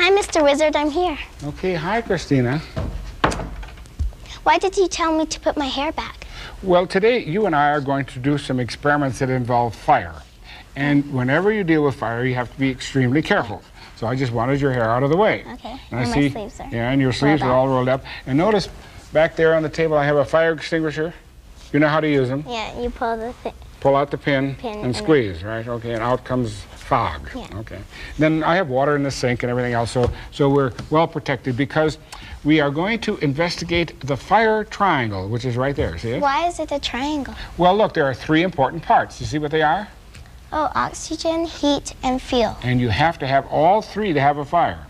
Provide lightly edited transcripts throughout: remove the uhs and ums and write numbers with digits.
Hi, Mr. Wizard, I'm here. Okay, hi, Christina. Why did you tell me to put my hair back? Well, today you and I are going to do some experiments that involve fire. And whenever you deal with fire, you have to be extremely careful. So I just wanted your hair out of the way. Okay, And my see, sleeves are yeah, and your sleeves are all rolled up. And notice back there on the table I have a fire extinguisher. You know how to use them. Yeah, you pull the thing. Pull out the pin and and squeeze, right? Okay, and out comes fog. Yeah. Okay. Then I have water in the sink and everything else, so we're well protected because we are going to investigate the fire triangle, which is right there. See it? Why is it a triangle? Well, look, there are three important parts. You see what they are? Oh, oxygen, heat, and fuel. And you have to have all three to have a fire.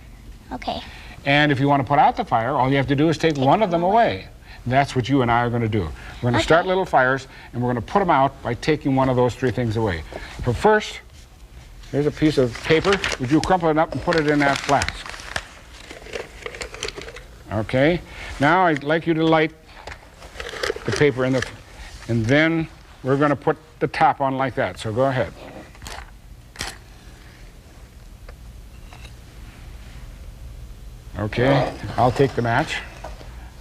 Okay. And if you want to put out the fire, all you have to do is take one of them away. That's what you and I are going to do. We're going to start little fires, and we're going to put them out by taking one of those three things away. But first, here's a piece of paper. Would you crumple it up and put it in that flask? Okay. Now I'd like you to light the paper in the, and then we're going to put the top on like that. So go ahead. Okay. I'll take the match.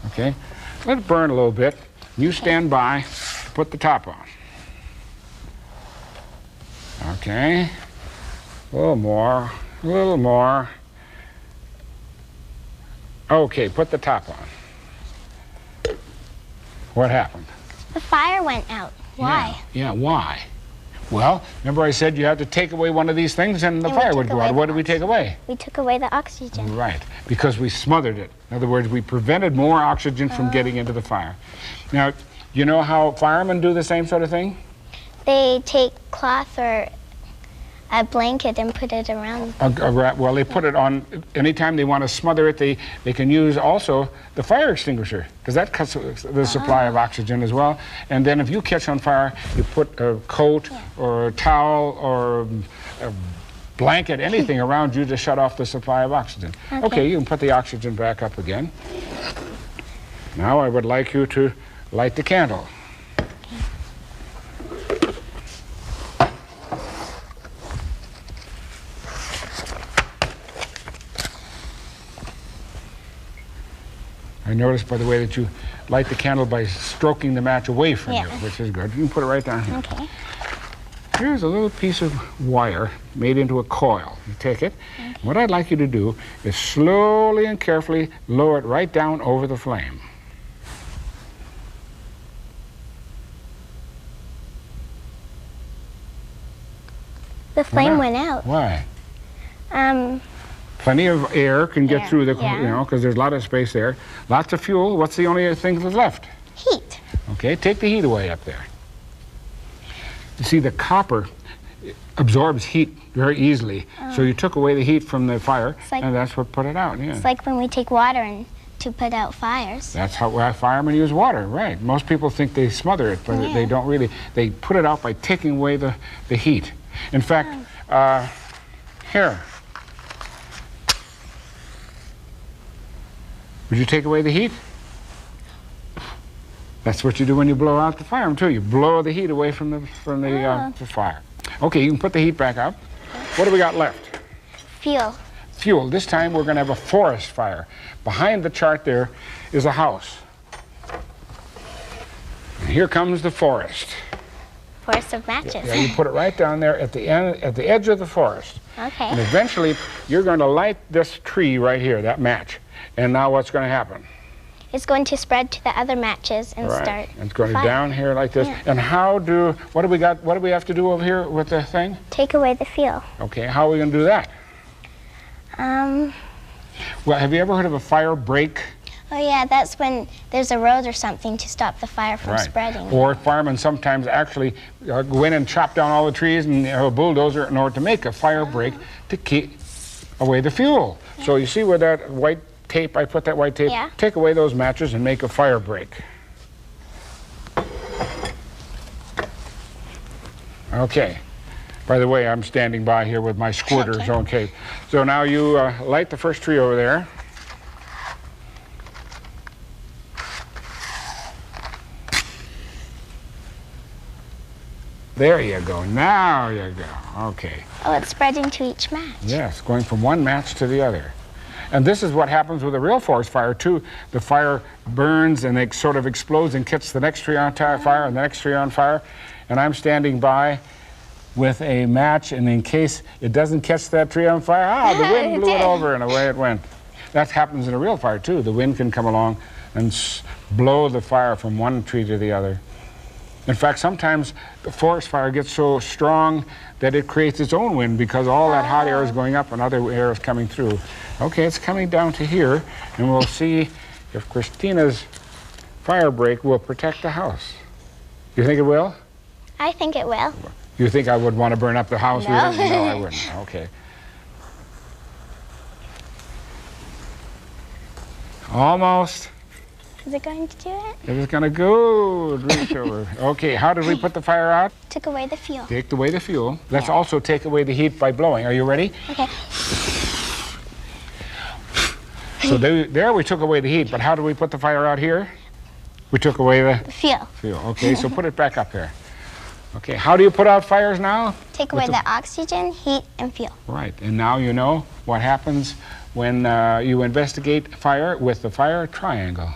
Okay. Let it burn a little bit. You stand by, put the top on. Okay. A little more, a little more. Okay, put the top on. What happened? The fire went out. Why? Yeah, why? Well, remember I said you have to take away one of these things and the fire would go out. What did we take away? We took away the oxygen. Right, because we smothered it. In other words, we prevented more oxygen from getting into the fire. Now, you know how firemen do the same sort of thing? They take cloth or a blanket and put it around. Well, they put it on, anytime they want to smother it, they can use also the fire extinguisher, because that cuts the supply of oxygen as well. And then if you catch on fire, you put a coat or a towel or a blanket, anything around you to shut off the supply of oxygen. Okay, you can put the oxygen back up again. Now I would like you to light the candle. I noticed, by the way, that you light the candle by stroking the match away from you, which is good. You can put it right down here. Okay. Here's a little piece of wire made into a coil. You take it. What I'd like you to do is slowly and carefully lower it right down over the flame. The flame went out. Why? Plenty of air can get through the, you know, because there's a lot of space there. Lots of fuel. What's the only thing that's left? Heat. Okay, take the heat away up there. You see, the copper absorbs heat very easily. So you took away the heat from the fire, and that's what put it out. Yeah. It's like when we take water to put out fires. That's how firemen use water, right. Most people think they smother it, but they don't really. They put it out by taking away the heat. In fact, here. Would you take away the heat? That's what you do when you blow out the fire, too. You blow the heat away from the fire. Okay, you can put the heat back up. What do we got left? Fuel. Fuel. This time we're going to have a forest fire. Behind the chart there is a house. And here comes the forest. Forest of matches. Yeah, you put it right down there at the end, at the edge of the forest. Okay. And eventually you're going to light this tree right here, that match. And now what's going to happen? It's going to spread to the other matches and start. And it's going down here like this. And what do we got? What do we have to do over here with the thing? Take away the fuel. Okay, how are we going to do that? Well, have you ever heard of a fire break? Oh yeah, that's when there's a road or something to stop the fire from spreading. Or firemen sometimes actually go in and chop down all the trees and have a bulldozer in order to make a fire break to keep away the fuel. So you see where that white tape, I put that white tape, take away those matches and make a fire break. Okay. By the way, I'm standing by here with my squirters. Okay. So now you light the first tree over there. There you go. Now you go. Okay. Oh, it's spreading to each match. Yes, going from one match to the other. And this is what happens with a real forest fire too. The fire burns and it sort of explodes and catches the next tree on fire and the next tree on fire. And I'm standing by with a match, and in case it doesn't catch that tree on fire, the wind blew it over and away it went. That happens in a real fire too. The wind can come along and blow the fire from one tree to the other. In fact, sometimes the forest fire gets so strong that it creates its own wind because all that hot air is going up and other air is coming through. Okay, it's coming down to here, and we'll see if Christina's fire break will protect the house. You think it will? I think it will. You think I would want to burn up the house? No. No, I wouldn't. Okay. Almost. Is it going to do it? It is going to go. Reach over. Okay, how did we put the fire out? Took away the fuel. Take away the fuel. Let's also take away the heat by blowing. Are you ready? Okay. So there we took away the heat, but how did we put the fire out here? We took away the Fuel. fuel. Okay, so put it back up there. Okay, how do you put out fires now? Take away the oxygen, heat, and fuel. Right, and now you know what happens when you investigate fire with the fire triangle.